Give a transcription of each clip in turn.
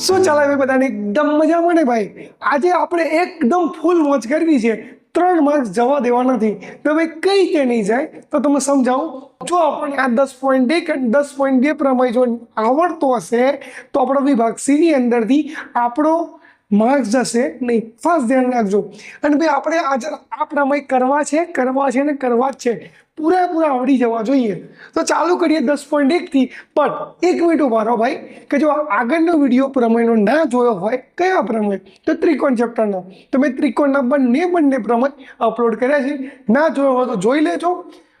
શું ચાલે ભાઈ બધાને એકદમ મજામાં ને ભાઈ? આજે આપણે એકદમ ફૂલ મોજ કરવી છે, 3 માર્ક્સ જવા દેવા નથી. તો ભાઈ કઈ રીતે નહીં જાય તો તમે સમજાવું. જો આપણને આ 10.1 અને 10.2 પ્રમેય જો આવડતો હશે તો આપણો વિભાગ સી ની અંદરથી આપણો માર્ક્સ જશે નહીં. ખાસ ધ્યાન રાખજો. અને ભાઈ આપણે આજે આ પ્રમેય કરવા છે ને કરવા જ છે, પૂરેપૂરા આવડી જવા જોઈએ. તો ચાલુ કરીએ 10.1 થી. પણ એક મિનિટ ઉભા રહો ભાઈ, કે જો આગળનો વિડીયો પ્રમેયનો ના જોયો હોય, કયા પ્રમેય તો ત્રિકોણ ચેપ્ટરનો, તો મેં ત્રિકોણના બંને પ્રમેય અપલોડ કર્યા છે. ના જોયો હોય તો જોઈ લેજો.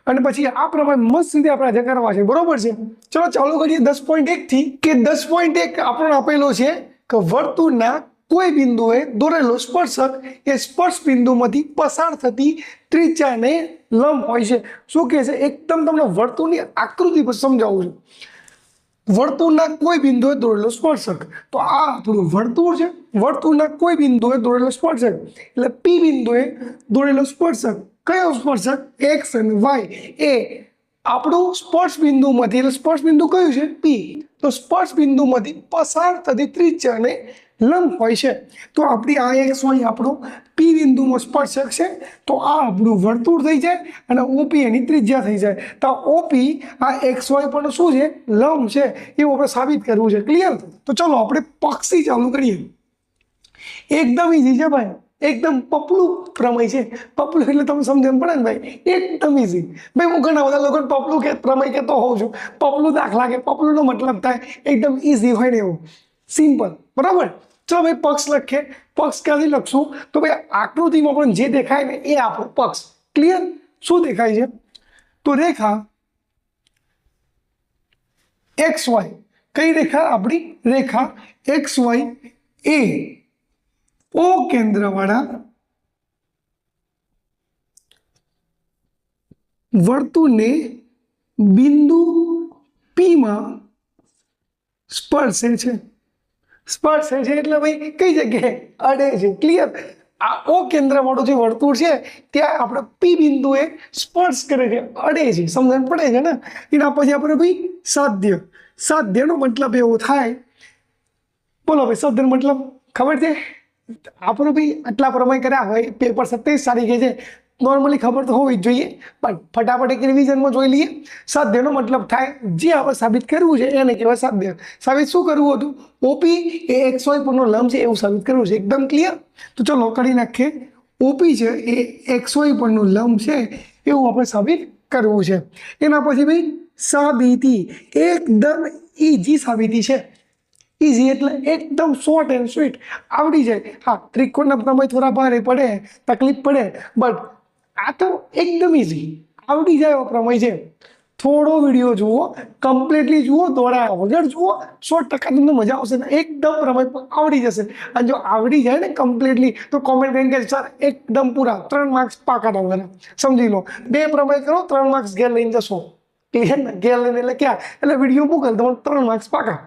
અને પછી આ પ્રમાણે મસ્ત રીતે આપણે આજે કરવા છે, બરોબર છે? ચલો ચાલુ કરીએ 10.1 થી. કે 10.1 આપણને આપેલો છે કે વર્તુળના કોઈ બિંદુએ દોરેલો સ્પર્શક એ સ્પર્શ બિંદુમાંથી પસાર થતી ત્રિજ્યાને લંબ હોય છે. શું કહે છે? એકદમ તમને વર્તુળની આકૃતિ પર સમજાવું છું. વર્તુળના કોઈ બિંદુએ દોરેલો સ્પર્શક, તો આ આપણું વર્તુળ છે. વર્તુળના કોઈ બિંદુએ દોરેલો સ્પર્શક એટલે પી બિંદુએ દોરેલો સ્પર્શક. કયો સ્પર્શક? એક્સ અને વાય. એ આપણું સ્પર્શ બિંદુમાંથી, એટલે સ્પર્શ બિંદુ કયું છે? પી. તો સ્પર્શ બિંદુમાંથી પસાર થતી ત્રિજ્યાને લંબ હોય છે. તો આપણી આ એક્સ વાય આપણું પી બિંદુમાં સ્પર્શક છે. તો આ આપણું વર્તુળ થઈ જાય અને ઓપી એની ત્રિજ્યા થઈ જાય. તો ઓપી આ એક્સ વાય પણ શું છે? લંબ છે. એવું આપણે સાબિત કરવું છે. ક્લિયર? તો ચલો આપણે પક્ષી ચાલુ કરીએ. એકદમ ઈઝી છે ભાઈ, એકદમ પપલું પ્રમેય છે. પપલું એટલે તમે સમજણ પડે ને ભાઈ, એકદમ ઈઝી. ભાઈ હું ઘણા બધા લોકોને પપલું કે પ્રમેય કહેતો હોઉં છું. પપલું દાખલા કે પપલુંનો મતલબ થાય એકદમ ઈઝી હોય ને એવું, સિમ્પલ. બરાબર? ચલો ભાઈ પક્ષ લખીએ. પક્ષ ક્યાંથી લખશું? તો ભાઈ આકૃતિમાં પણ જે દેખાય ને એ આપણો પક્ષ. ક્લિયર? શું દેખાય છે? તો રેખા એક્સ વાય. કઈ રેખા? આપણી રેખા એક્સ વાય એ ઓ કેન્દ્રવાળા વર્તુળને બિંદુ પી માં સ્પર્શે છે. સ્પર્શે છે એટલે ભાઈ કઈ જગ્યાએ? અડે છે. ક્લિયર? આ ઓ કેન્દ્ર વાળું જે વર્તુળ છે ત્યાં આપણે પી બિંદુએ સ્પર્શ કરે છે, અડે છે. સમજણ પડે છે ને? એના પછી આપણે ભાઈ સાધ્ય. સાધ્યનો મતલબ એવો થાય, બોલો ભાઈ સાધ્યનો મતલબ ખબર છે? આપણું ભાઈ આટલા પ્રમેય કર્યા હોય, પેપર 27 તારીખે છે, નોર્મલી ખબર તો હોવી જ જોઈએ, પણ ફટાફટ એક રિવિઝનમાં જોઈ લઈએ. સાધ્યનો મતલબ થાય જે આપણે સાબિત કરવું છે એને કહેવાય સાધ્ય. સાબિત શું કરવું હતું? ઓપી એ એક્સ વાય પરનો લંબ છે એવું સાબિત કરવું છે. એકદમ ક્લિયર? તો ચલો કરી નાખીએ. ઓપી છે એ એક્સ વાય પરનો લંબ છે એવું આપણે સાબિત કરવું છે. એના પછી ભાઈ સાબિતી. એકદમ ઈઝી સાબિતી છે. ઈઝી એટલે એકદમ શોર્ટ એન્ડ સ્વીટ, આવડી જાય. હા, ત્રિકોણના પ્રમેય થોડા ભારે પડે, તકલીફ પડે, બટ આ તો એકદમ ઈઝી, આવડી જાય એવો પ્રમેય છે. થોડો વિડીયો જુઓ, કમ્પ્લીટલી જુઓ, દોડા વગર જુઓ, 100% તમને મજા આવશે ને એકદમ પ્રમેય આવડી જશે. અને જો આવડી જાય ને કમ્પ્લીટલી તો કોમેન્ટ કરીને કે સર એકદમ પૂરા 3 માર્ક્સ પાકા તમારા. સમજી લો, 2 પ્રમેય કરો, 3 માર્ક્સ ઘેર લઈને જશો. ક્લિયર ને? ઘેર લઈને એટલે ક્યાં? એટલે વિડીયો મૂકે તમારે 3 માર્ક્સ પાકા.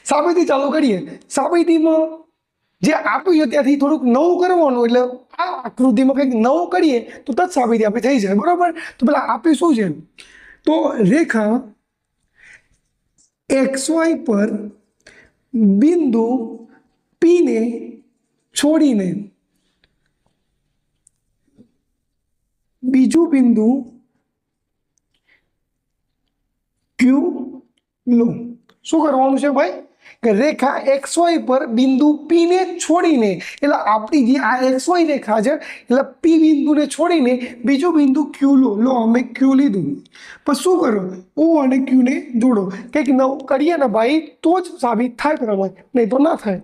સાબિતી ચાલુ કરીએ. સાબિતીમાં જે આપ્યું છે ત્યાંથી થોડુંક નવું કરવાનું, એટલે આ આકૃતિમાં કંઈક નવું કરીએ તો તજ સાબિતી આપણી થઈ જાય. બરાબર? તો પેલા આપ્યું શું છે? તો રેખા એક્સ વાય પર બિંદુ પી ને છોડીને બીજું બિંદુ ક્યુ લો. શું કરવાનું છે ભાઈ? કે રેખા એક્સ વાય પર બિંદુ પી ને છોડીને, એટલે આપણી જે આ એક્સ વાય રેખા છે એટલે પી બિંદુને છોડીને બીજું બિંદુ ક્યુ લો. લો અમે ક્યુ લીધું. પછી શું કરો? ઓ અને ક્યુ ને જોડો. કંઈક નવું કરીએ ને ભાઈ તો જ સાબિત થાય પ્રમાણે, નહીં તો ના થાય.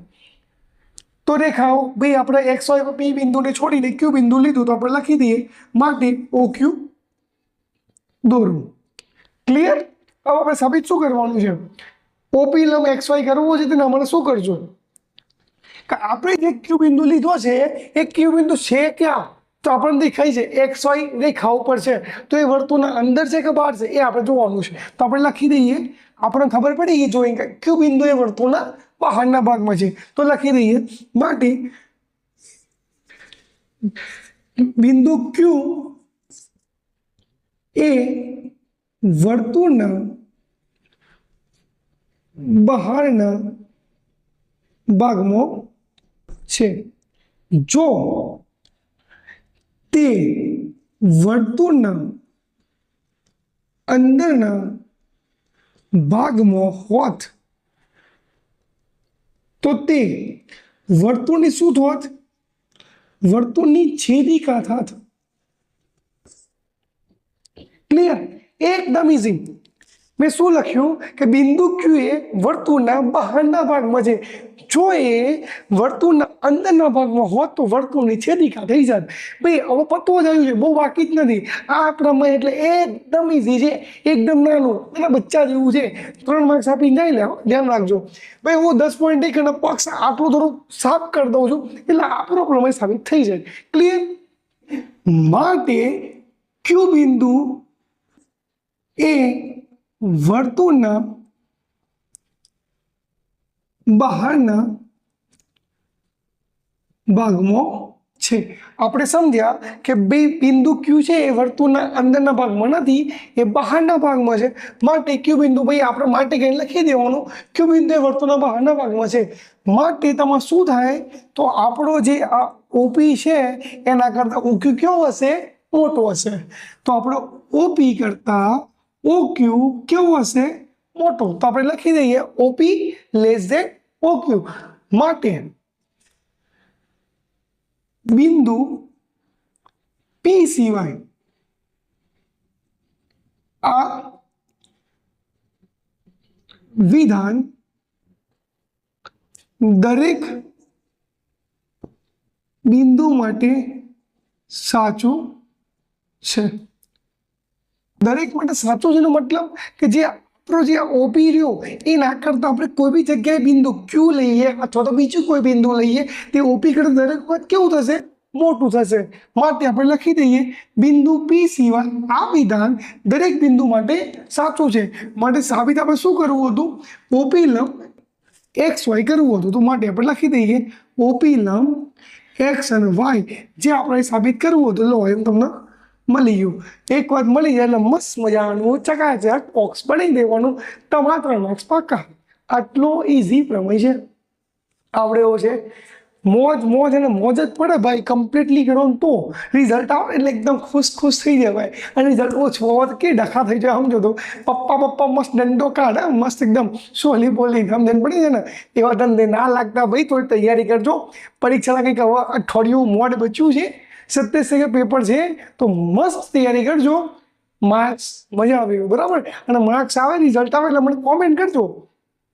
તો રેખાઓ ભાઈ આપણે એક્સ વાય પર પી બિંદુને છોડીને ક્યુ બિંદુ લીધું, તો આપણે લખી દઈએ માટે ઓ ક્યુ દોરવું. ક્લિયર? હવે આપણે સાબિત શું કરવાનું છે? ઓપી લંબ એક્સ વાય કરવો છે તેને આપણે શું કરજો? કે આપણે જે ક્યુ બિંદુ લીધો છે એ ક્યુ બિંદુ છે ક્યાં? તો આપણને દેખાય છે એક્સ વાય રેખા ઉપર છે. તો એ વર્તુળના અંદર છે કે બહાર છે એ આપણે જોવાનું છે. તો આપણે લખી દઈએ, આપણને ખબર પડી એ જોઈને કે ક્યુ બિંદુ એ વર્તુળના બહારના ભાગમાં છે. તો લખી દઈએ માટે બિંદુ ક્યુ એ વર્તુળના બહારના ભાગમાં છે જો તે વર્તુળના અંદરના ભાગમાં હોત તો તે વર્તુળની શું થોત? વર્તુળની છેદિકા થાત. ક્લિયર? એકદમ ઇઝી. મેં શું લખ્યું કે બિંદુ ક્યુ એ વર્તુળના બહારના ભાગમાં છે. જો એ વર્તુળના અંદરના ભાગમાં હોત તો વર્તુળની છેદિકા થઈ જાત. ભાઈ હવે પતો જ આવ્યું છે, બહુ બાકી જ નથી. આ પ્રમેય એટલે એકદમ ઇઝી છે, એકદમ નાનું અને બચ્ચા જેવું છે. 3 માર્ક્સ આપી જાય લે, ધ્યાન રાખજો. ભાઈ હું 10 પોઈન્ટ એક અને પક્ષ આટલું થોડું સાફ કરી દઉં છું એટલે આપણો પ્રમેય સાબિત થઈ જાય. ક્લિયર? માટે ક્યુ બિંદુ એ વર્તુળના બહારના ભાગમાં છે. આપણે સમજ્યા કે બે બિંદુ ક્યુ છે એ વર્તુળના અંદરના ભાગમાં નથી, એ બહારના ભાગમાં છે. માટે ક્યુ બિંદુ, ભાઈ આપણે માટે કઈ લખી દેવાનું, ક્યુ બિંદુ એ વર્તુળના બહારના ભાગમાં છે. માટે તમારે શું થાય તો આપણો જે આ ઓપી છે એના કરતા ઓક્યુ કેવો હશે? મોટો હશે. તો આપણો ઓપી કરતા ઓક્યુ કેવો હશે? મોટો. તો આપણે લખી દઈએ ઓપી લેસ ધેન ઓક્યુ. માટે બિંદુ પી સિવાય આ વિધાન દરેક બિંદુ માટે સાચું છે. દરેક માટે સાચું છે એનો મતલબ કે જે આપણો જે ઓપી રહ્યો એના કરતાં આપણે કોઈ બી જગ્યાએ બિંદુ ક્યુ લઈએ અથવા તો બીજું કોઈ બિંદુ લઈએ તે ઓપી કરતાં દરેક વખત કેવું થશે? મોટું થશે. માટે આપણે લખી દઈએ બિંદુ પી સિવાય આ વિધાન દરેક બિંદુ માટે સાચું છે. માટે સાબિત આપણે શું કરવું હતું? ઓપી લંબ એક્સ વાય કરવું હતું. તો માટે આપણે લખી દઈએ ઓપી લંબ એક્સ અને વાય જે આપણે સાબિત કરવું હતું. લો એમ તમને મળી ગયું. એક વાત મળી જાય એટલે મસ્ત મજાનું ચકાચક બોક્સ બનાવી દેવાનું. તમારા 3 માર્ક્સ પાક્કા. આટલો ઇઝી પ્રમેય છે. આવડે એવો છે. મોજ અને મોજ જ પડે ભાઈ. કમ્પ્લીટલી કરો ને તો રિઝલ્ટ આવે એટલે એકદમ ખુશ થઈ જાય ભાઈ. અને રિઝલ્ટ ઓછું હોત કે ડખા થઈ જાય. સમજો તો પપ્પા મસ્ત દંડો કાઢે, મસ્ત એકદમ સોલી બોલી સમજણ પડી છે ને. એવા ધંધે ના લાગતા ભાઈ. થોડી તૈયારી કરજો. પરીક્ષાના કંઈક હવે અઠવાડિયું મોડ બચ્યું છે. 27 પેપર છે તો મસ્ત તૈયારી કરજો. માર્ક્સ મજા આવે બરાબર. અને માર્ક્સ આવે, રિઝલ્ટ આવે એટલે મને કોમેન્ટ કરજો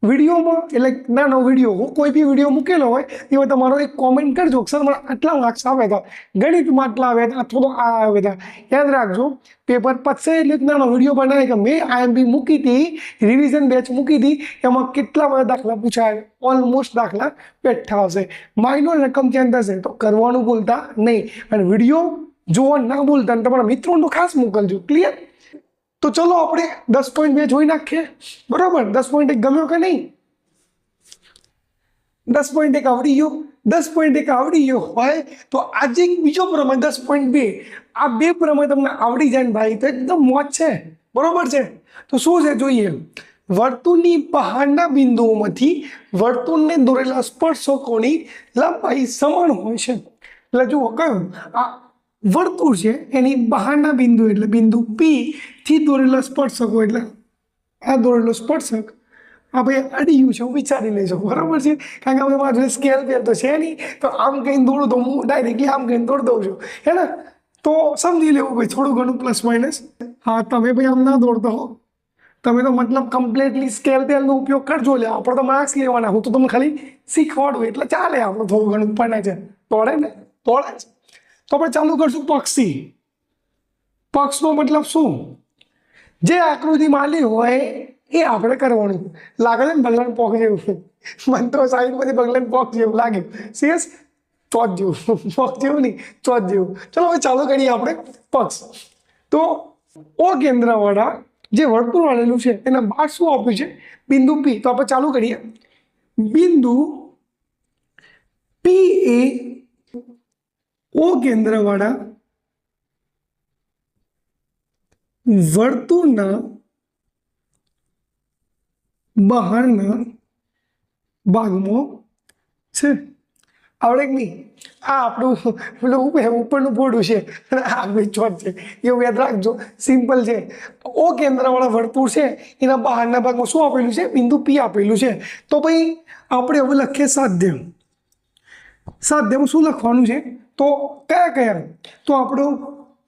વિડીયોમાં. એટલે નાનો વિડીયો, હું કોઈ બી વિડીયો મૂકેલો હોય એમાં તમારો એક કોમેન્ટ કરજો સર મને આટલા માર્ક્સ આવ્યા હતા, ગણિતમાં આટલા આવ્યા હતા અથવા તો આ આવ્યા હતા. યાદ રાખજો પેપર પતશે એટલે એક નાનો વિડીયો બનાવે કે મેં આઈએમપી મૂકી હતી, રિવિઝન બેચ મૂકી હતી, એમાં કેટલા બધા દાખલા પૂછાય, ઓલમોસ્ટ દાખલા બેઠા હશે. માઇનોર રકમ ચેન્જ થશે તો કરવાનું ભૂલતા નહીં. અને વિડીયો જોવા ના ભૂલતા અને તમારા મિત્રોને ખાસ મોકલજો. ક્લિયર? તો ચલો આપણે 10.2 જોઈ નાખીએ. બરાબર? 10.1 ગમ્યો કે નહીં? 10.1 આવડી ગયો. 10.1 આવડી ગયો હોય તો આજે એક બીજો પ્રમેય 10.2. આ બે પ્રમેય તમને આવડી જાય ને ભાઈ તો એકદમ મોજ છે. બરોબર છે? તો શું છે જોઈએ. વર્તુળની બહારના બિંદુઓમાંથી વર્તુળને દોરેલા સ્પર્શકોની લંબાઈ સમાન હોય છે. એટલે જુઓ કયું આ વર્તુળ છે એની બહારના બિંદુ એટલે બિંદુ પી થી દોરેલા સ્પર્શકો એટલે આ દોરેલો સ્પર્શક આ ભાઈ અડી ગયું છે હું વિચારી લેજો. બરાબર છે? કારણ કે આપણે મારા સ્કેલ પેન તો છે નહીં તો આમ કહીને દોડું તો હું ડાયરેક્ટલી આમ કહીને દોડ દઉં છું. હે ને? તો સમજી લેવું ભાઈ થોડું ઘણું પ્લસ માઇનસ. હા તમે ભાઈ આમ ના દોડતો હો. તમે તો મતલબ કમ્પ્લીટલી સ્કેલ પેનનો ઉપયોગ કરજો. લે આપણે તો માર્ક્સ લેવાના. હું તો તમને ખાલી શીખવાડું એટલે ચાલે. આપણે થોડું ઘણું પડે છે તોડે ને તોડે છે. તો આપણે ચાલુ કરશું પક્ષી. પક્ષનો મતલબ શું? જે આકૃતિ માલી હોય એ આપણે કરવાનું. લાગે છે ને બગલાન પોક જેવું? મને તો સાઈડમાંથી બગલાન પોક જેવું લાગે. સીએસ ચોથ જેવું. પોક જેવું નહીં, ચોથ જેવું. ચલો હવે ચાલુ કરીએ આપણે પક્ષ. તો ઓ કેન્દ્રવાળા જે વર્તુળ વાળેલું છે એના બહાર શું આપ્યું છે? બિંદુ પી. તો આપણે ચાલુ કરીએ. બિંદુ પી એ ઓ કેન્દ્રવાળા વર્તુળના બહારના ભાગમાં છે આવડે કે નહીં? આ આપણું પેલું ઉપરનું બોર્ડ છે અને આ બે ચોક છે, એવું યાદ રાખજો. સિમ્પલ છે. ઓ કેન્દ્રવાળા વર્તુળ છે એના બહારના ભાગમાં શું આપેલું છે? બિંદુ પી આપેલું છે. તો ભાઈ આપણે હવે લખીએ સાધ્ય. સાધ્યમાં શું લખવાનું છે? તો કયા કયા? તો આપણું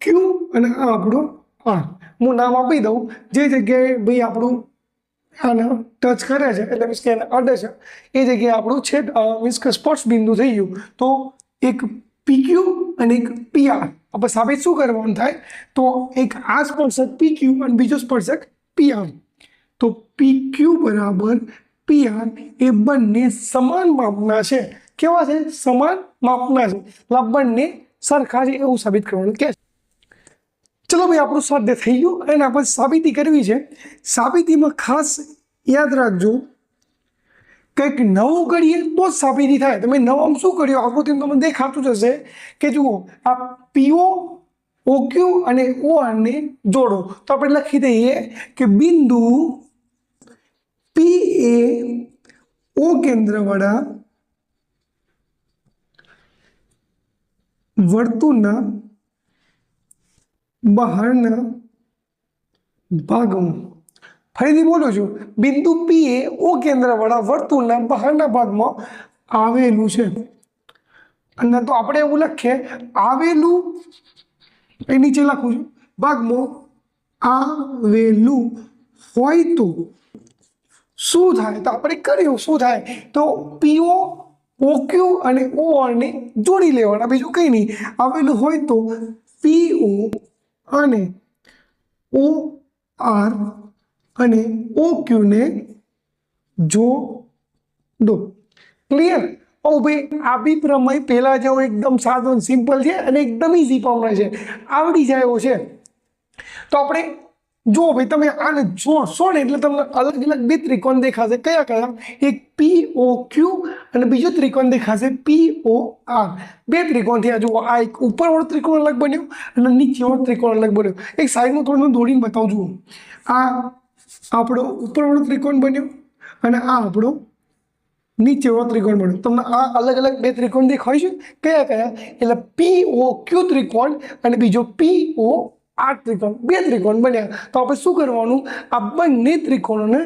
ક્યુ અને આ આપણું આર. હું નામ આપી દઉં. જે જગ્યાએ ભાઈ આપણું આને ટચ કરે છે એટલે મીન્સ કે એને અડે છે એ જગ્યાએ આપણું છેદ મીન્સ કે સ્પર્શ બિંદુ થઈ ગયું. તો એક PQ અને એક PR. આપણે સાબિત શું કરવાનું થાય? તો એક આ સ્પર્શક PQ અને બીજો સ્પર્શક PR. તો PQ બરાબર PR એ બંને સમાન માપના છે. કેવા છે? સમાન માપના છે. બંને સરખા છે એવું સાબિત કરવાનું કે. ચલો ભાઈ આપણું સાધ્ય થઈ ગયું અને આપણે સાબિતી કરવી છે. સાબિતીમાં ખાસ યાદ રાખજો કંઈક નવું કરીએ તો જ સાબિતી થાય. તમે નવામાં શું કર્યું આકૃતિમાં તમને દેખાતું જ હશે કે જુઓ આ PO OQ અને OR ને જોડો. તો આપણે લખી દઈએ કે બિંદુ P એ O કેન્દ્રવાળા વર્તુળના બહારના ભાગમાં. ફરીથી બોલું છું, બિંદુ P એ O કેન્દ્રવાળા વર્તુળના બહારના ભાગમાં આવેલું છે. અને તો આપણે એવું લખીએ આવેલું એ નીચે લખું છું ભાગમાં આવેલું હોય તો શું થાય? તો આપણે કર્યું શું થાય? તો PO OQ અને OR ને જોડી લેવાના, બીજું કંઈ નહીં. આવેલું હોય તો PO અને OR અને OQ ને જોડો. ક્લિયર? ઓ ભાઈ આ બી પ્રમેય પહેલા જેવો એકદમ સાદો સિમ્પલ છે અને એકદમ ઇઝી પ્રમેય છે, આવડી જાય એવો છે. તો આપણે જો ભાઈ તમે આને જોડશો ને એટલે તમને અલગ અલગ બે ત્રિકોણ દેખાશે. કયા કયા? એક POQ અને બીજો ત્રિકોણ દેખાશે POR. બે ત્રિકોણ થયા. જુઓ આ એક ઉપરવાળો ત્રિકોણ અલગ બન્યો અને નીચેવાળો ત્રિકોણ અલગ બન્યો. એક સાઈડમાં થોડું દોડીને બતાવું. જુઓ આ આપણો ઉપરવાળો ત્રિકોણ બન્યો અને આ આપણો નીચેવાળો ત્રિકોણ બન્યો. તમને આ અલગ અલગ બે ત્રિકોણ દેખાય છે. કયા કયા? એટલે POQ ત્રિકોણ અને બીજો POR ત્રિકોણ. બે ત્રિકોણ બન્યા. તો આપણે શું કરવાનું? આ બંને ત્રિકોણોને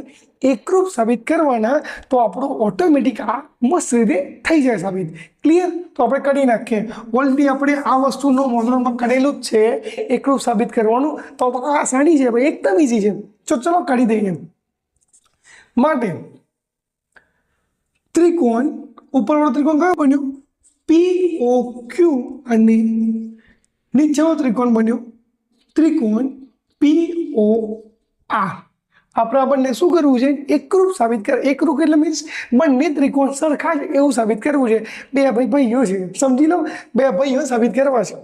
એકરૂપ સાબિત કરવાના. તો આપણું ઓટોમેટિક આ મસ્ત રીતે થઈ જાય સાબિત. ક્લિયર? તો આપણે કરી નાખીએ. ઓલરેડી આપણે આ વસ્તુનો મોડલમાં કરેલું જ છે એકરૂપ સાબિત કરવાનું. તો આ આસાની છે ભાઈ, એકદમ ઇઝી છે. ચલો કરી દઈએ. માટે ત્રિકોણ ઉપરવાળો ત્રિકોણ કયો બન્યો? POQ અને નીચેવાળો ત્રિકોણ બન્યો ત્રિકોણ POR. આપણે બંને શું કરવું છે? એકરૂપ સાબિત કર. એકરૂપ એટલે મીન્સ બંને ત્રિકોણ સરખા છે એવું સાબિત કરવું છે. બે ભાઈઓ છે, સમજી લો, બે ભાઈઓ સાબિત કરવા છે.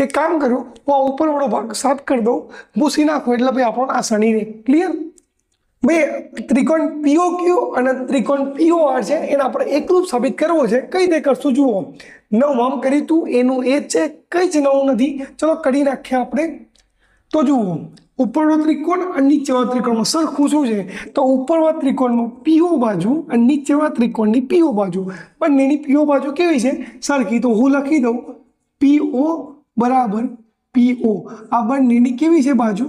એક કામ કરું, હું આ ઉપરવાળો ભાગ સાફ કરી દઉં, ભૂસી નાખું એટલે ભાઈ આપણને આસાની રહે. ક્લિયર? ભાઈ ત્રિકોણ POQ અને ત્રિકોણ POR છે એને આપણે એકરૂપ સાબિત કરવો છે. કઈ રીતે કરશું? જુઓ નવમાં કરી તું એનું એ જ છે, કંઈ જ નવું નથી. ચલો કરી નાખીએ આપણે. તો જુઓ ઉપરનો ત્રિકોણ અને નીચેવાળા ત્રિકોણમાં સરખું શું છે? તો ઉપરવાળા ત્રિકોણમાં PO બાજુ અને નીચેવાળા ત્રિકોણની PO બાજુ, બંનેની PO બાજુ કેવી છે? સરખી. તો હું લખી દઉં PO બરાબર PO. આ બંનેની કેવી છે બાજુ?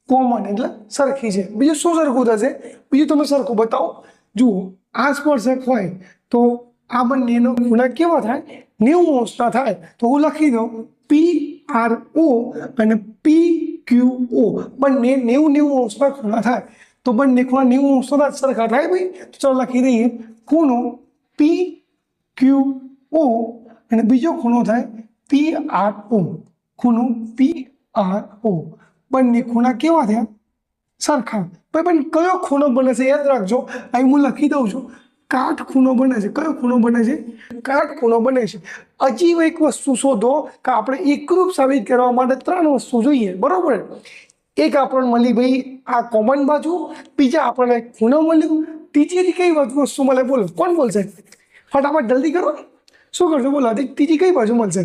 કોમન એટલે સરખી છે. બીજું શું સરખું થશે? બીજું તમે સરખું બતાવો. જુઓ આ સ્પર્શક હોય તો આ બંનેનો ખૂણા કેવા થાય? 90 અંશના થાય. તો હું લખી દઉં PRO અને PQO. બંને 90 અંશના ખૂણા થાય. તો બંને ખૂણા 90 અંશના સરખા થાય ભાઈ. તો ચાલો લખી દઈએ ખૂણો PQO અને બીજો ખૂણો થાય PRO. ખૂણો PRO. બંને ખૂણા કેવા થયા? સરખા. પણ કયો ખૂણો બને છે યાદ રાખજો. અહીં હું લખી દઉં છું કાટ ખૂણો બને છે. કયો ખૂણો બને છે? કાટ ખૂણો બને છે. હજી એક વસ્તુ શોધો કે આપણે એકરૂપ સાબિત કરવા માટે 3 વસ્તુ જોઈએ. બરોબર? એક આપણને મળી ભાઈ આ કોમન બાજુ, બીજા આપણને ખૂણો મળ્યું, ત્રીજી કઈ વસ્તુ મળે? બોલો કોણ બોલશે? ફટાફટ જલ્દી કરો. શું કરશો? બોલો ત્રીજી કઈ બાજુ મળશે?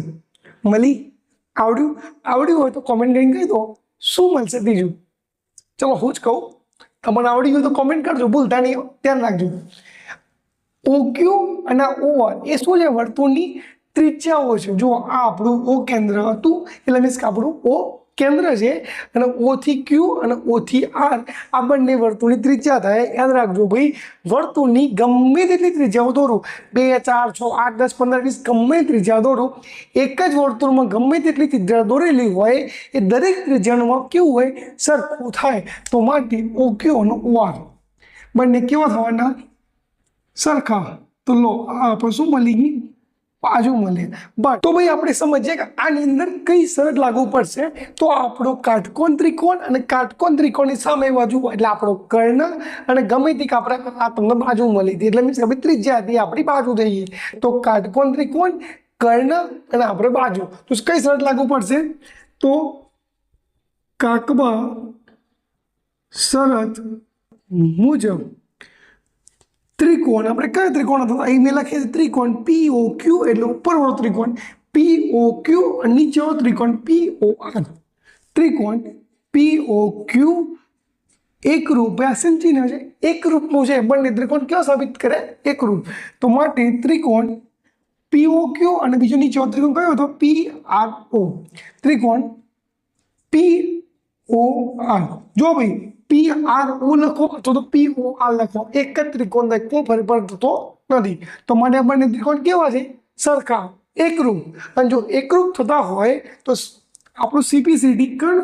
મળી? આવડ્યું હોય તો કોમેન્ટ કરીને કહી દો શું મળશે ત્રીજું. ચલો હું જ કહું, તમને આવડી ગયું તો કોમેન્ટ કરજો, ભૂલતા નહીં, ધ્યાન રાખજો. OQ અને OR એ શું છે? વર્તુળની ત્રિજ્યાઓ છે. જો આ આપણું O કેન્દ્ર હતું, એટલે મીન્સ કે આપણું O કેન્દ્ર છે, અને O થી Q અને O થી R આ બંને વર્તુળની ત્રિજ્યા થાય. યાદ રાખજો ભાઈ, વર્તુળની ગમે તેટલી ત્રિજ્યાઓ દોરો, 2, 4, 6, 8, 10, 15, 20 ગમે ત્રિજ્યા દોરો, એક જ વર્તુળમાં ગમે તેટલી ત્રિજ્યા દોરેલી હોય એ દરેક ત્રિજ્યાનું કેવું હોય? સરખું થાય. તો માટે OQ અને OR બંને કેવા થવાના? સરખા. તો લો આ આપણે શું મળી ગઈ? બાજુ મળે. બટ તો ભાઈ આપણે સમજીએ કે આની અંદર કઈ શરત લાગુ પડશે. તો આપણો કાટકોણ ત્રિકોણ અને કાટકોણ ત્રિકોણની સામે બાજુ એટલે આપણો કર્ણ અને ગમે તે આપણે આ તમને બાજુ મળી હતી, એટલે મીન્સ કે ભાઈ ત્રિજ્યા હતી આપણી બાજુ થઈ ગઈ. તો કાટકોણ ત્રિકોણ, કર્ણ અને આપણે બાજુ, તો કઈ શરત લાગુ પડશે? તો કાકબા શરત મુજબ ત્રિકોણ, આપણે કયા ત્રિકોણ હતા? અહીં મેં લખીએ ત્રિકોણ POQ એટલે ઉપરવાળો ત્રિકોણ POQ અને નીચેવાળો ત્રિકોણ POR. ત્રિકોણ POQ એકરૂપ ચિહ્ન છે, એકરૂપનું છે. બંને ત્રિકોણ કેવા સાબિત કરે? એકરૂપ. તો માટે ત્રિકોણ POQ અને બીજો નીચેવાળો ત્રિકોણ કયો હતો? PRO. ત્રિકોણ POR. જો ભાઈ PRO લખો અથવા તો POR લખો, એક જ ત્રિકોણ કોઈ ફરક પડતો નથી. તો માટે આ બંને ત્રિકોણ કેવા છે? સરખા, એકરૂપ. અને જો એકરૂપ થતા હોય તો આપણું CPCD કર્ણ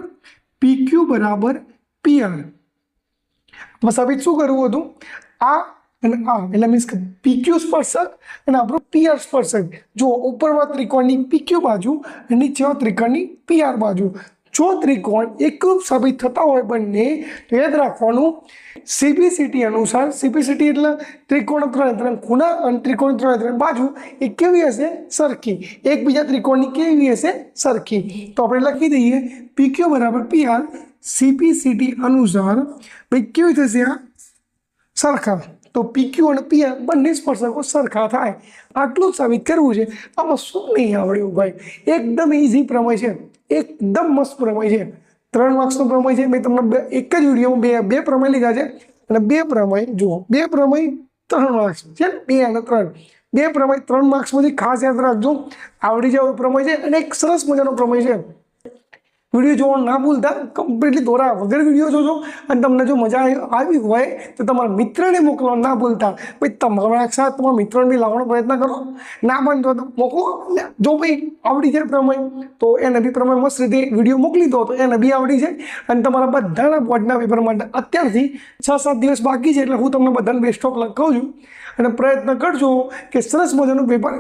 PQ બરાબર PR. સાબિત શું કરવું હતું? આ અને આ, એટલે મીન્સ કે PQ સ્પર્શક અને આપણું PR સ્પર્શક. જો ઉપરવાળા ત્રિકોણની PQ બાજુ અને નીચેવાળા ત્રિકોણની PR બાજુ. જો ત્રિકોણ એકરૂપ સાબિત થતા હોય બંને, તો યાદ રાખવાનું CPCT અનુસાર, CPCT એટલે ત્રિકોણ ત્રણે ખૂણા અને ત્રિકોણ ત્રણે બાજુ એ કેવી હશે? સરખી. એકબીજા ત્રિકોણની કેવી હશે? સરખી. તો આપણે લખી દઈએ PQ બરાબર PR. CPCT અનુસાર ભાઈ કેવી થશે? આ સરખા. તો PQ અને PR બંને સ્પર્શકો સરખા થાય. આટલું જ સાબિત કરવું છે. આમાં શું નહીં આવડ્યું ભાઈ? એકદમ ઇઝી પ્રમેય છે, એકદમ મસ્ત પ્રમેય છે. 3 માર્ક્સનો પ્રમેય છે. મેં તમને એક જ વિડીયોમાં બે પ્રમેય લીધા છે, અને બે પ્રમેય જુઓ, બે પ્રમેય 3 માર્ક્સ છે, 2 અને 3. બે પ્રમેય 3 માર્ક્સમાંથી ખાસ યાદ રાખજો, આવડી જાય એવો પ્રમેય છે, અને એક સરસ મજાનો પ્રમેય છે. વિડીયો જોવાનું ના ભૂલતા, કમ્પ્લીટલી દોરા વગર વિડીયો જોજો. અને તમને જો મજા આવી હોય તો તમારા મિત્રને મોકલવા ના ભૂલતા. ભાઈ તમારા સાથ તમારા મિત્રોને લાવવાનો પ્રયત્ન કરો. ના બનતો તો મોકલો. જો ભાઈ આવડી જાય પ્રમેય તો એને બી પ્રમેય મસ્ત રીતે વિડીયો મોકલી દો, તો એને બી આવડી જાય. અને તમારા બધાના બોર્ડના પેપર માટે અત્યારથી 6-7 દિવસ બાકી છે, એટલે હું તમને બધાને બેસ્ટ ઓફ લખ કહું છું. અને પ્રયત્ન કરજો કે સરસ મજાનું પેપર